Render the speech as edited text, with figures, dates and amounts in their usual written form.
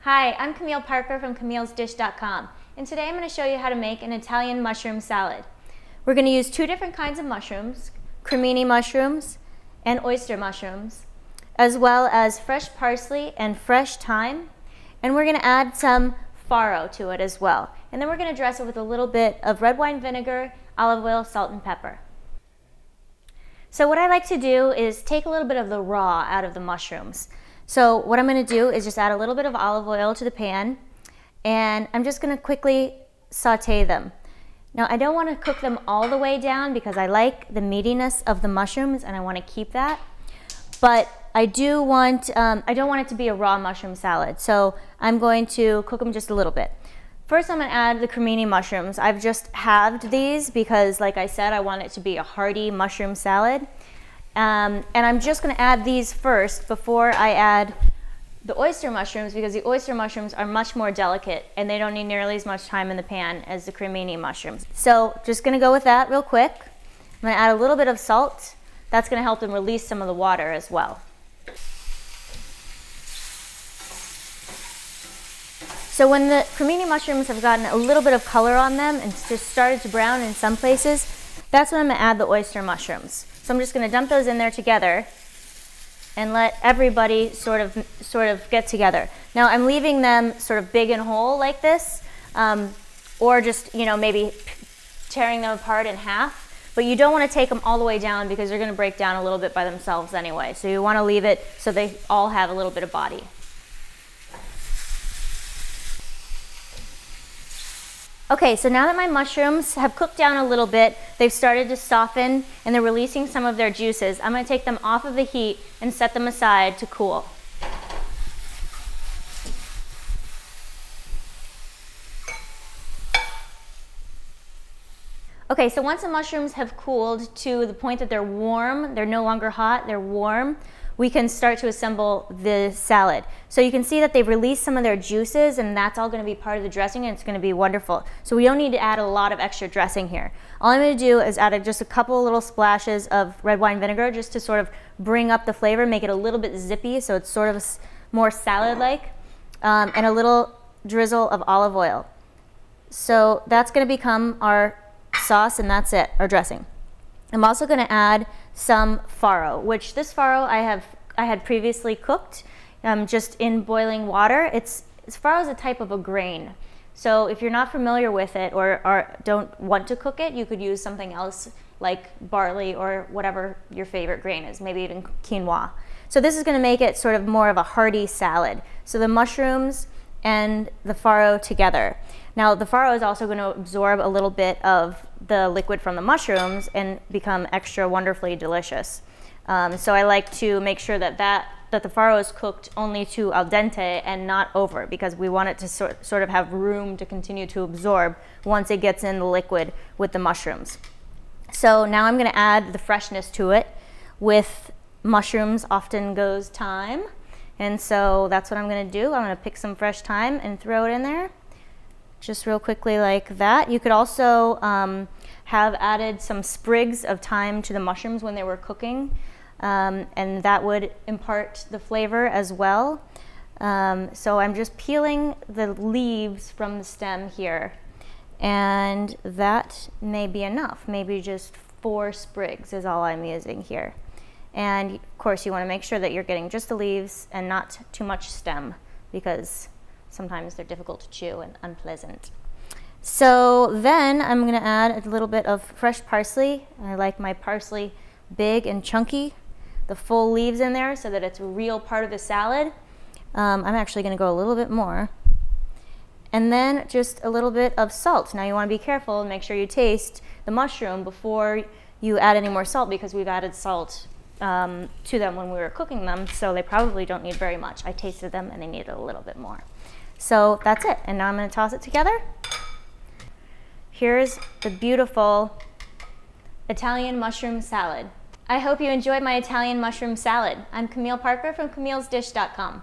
Hi, I'm Camille Parker from Camille'sDish.com, and today I'm going to show you how to make an Italian mushroom salad. We're going to use two different kinds of mushrooms, cremini mushrooms and oyster mushrooms, as well as fresh parsley and fresh thyme, and we're going to add some farro to it as well. And then we're going to dress it with a little bit of red wine vinegar, olive oil, salt, and pepper. So what I like to do is take a little bit of the raw out of the mushrooms. So what I'm going to do is just add a little bit of olive oil to the pan, and I'm just going to quickly saute them. Now I don't want to cook them all the way down because I like the meatiness of the mushrooms and I want to keep that. But I don't want it to be a raw mushroom salad, so I'm going to cook them just a little bit. First I'm going to add the cremini mushrooms. I've just halved these because, like I said, I want it to be a hearty mushroom salad. And I'm just going to add these first before I add the oyster mushrooms, because the oyster mushrooms are much more delicate and they don't need nearly as much time in the pan as the cremini mushrooms. So just going to go with that real quick. I'm going to add a little bit of salt. That's going to help them release some of the water as well. So when the cremini mushrooms have gotten a little bit of color on them and just started to brown in some places, that's when I'm going to add the oyster mushrooms. So I'm just going to dump those in there together and let everybody sort of get together. Now I'm leaving them sort of big and whole like this, or just, maybe tearing them apart in half. But you don't want to take them all the way down because they're going to break down a little bit by themselves anyway. So you want to leave it so they all have a little bit of body. Okay, so now that my mushrooms have cooked down a little bit, they've started to soften and they're releasing some of their juices. I'm going to take them off of the heat and set them aside to cool. Okay, so once the mushrooms have cooled to the point that they're warm, they're no longer hot, they're warm, we can start to assemble the salad. So you can see that they've released some of their juices, and that's all going to be part of the dressing, and it's going to be wonderful. So we don't need to add a lot of extra dressing here. All I'm going to do is add just a couple little splashes of red wine vinegar just to sort of bring up the flavor, make it a little bit zippy so it's sort of more salad-like, and a little drizzle of olive oil. So that's going to become our sauce, and that's it, our dressing. I'm also going to add some farro, which this farro I had previously cooked just in boiling water. Farro is a type of a grain. So if you're not familiar with it or don't want to cook it, you could use something else like barley or whatever your favorite grain is, maybe even quinoa. So this is going to make it sort of more of a hearty salad. So the mushrooms and the farro together. Now the farro is also going to absorb a little bit of the liquid from the mushrooms and become extra wonderfully delicious. So I like to make sure that the farro is cooked only to al dente and not over, because we want it to sort of have room to continue to absorb once it gets in the liquid with the mushrooms. So now I'm going to add the freshness to it. With mushrooms often goes thyme, and so that's what I'm going to do. I'm going to pick some fresh thyme and throw it in there. Just real quickly like that. You could also have added some sprigs of thyme to the mushrooms when they were cooking, and that would impart the flavor as well. So I'm just peeling the leaves from the stem here, and that may be enough. Maybe just 4 sprigs is all I'm using here. And of course you want to make sure that you're getting just the leaves and not too much stem, because sometimes they're difficult to chew and unpleasant. So then I'm going to add a little bit of fresh parsley. I like my parsley big and chunky, the full leaves in there so that it's a real part of the salad. I'm actually going to go a little bit more. And then just a little bit of salt. Now you want to be careful and make sure you taste the mushroom before you add any more salt, because we've added salt to them when we were cooking them, so they probably don't need very much. I tasted them and they needed a little bit more. So that's it, and now I'm going to toss it together. Here's the beautiful Italian mushroom salad. I hope you enjoyed my Italian mushroom salad. I'm Camille Parker from Camille'sDish.com.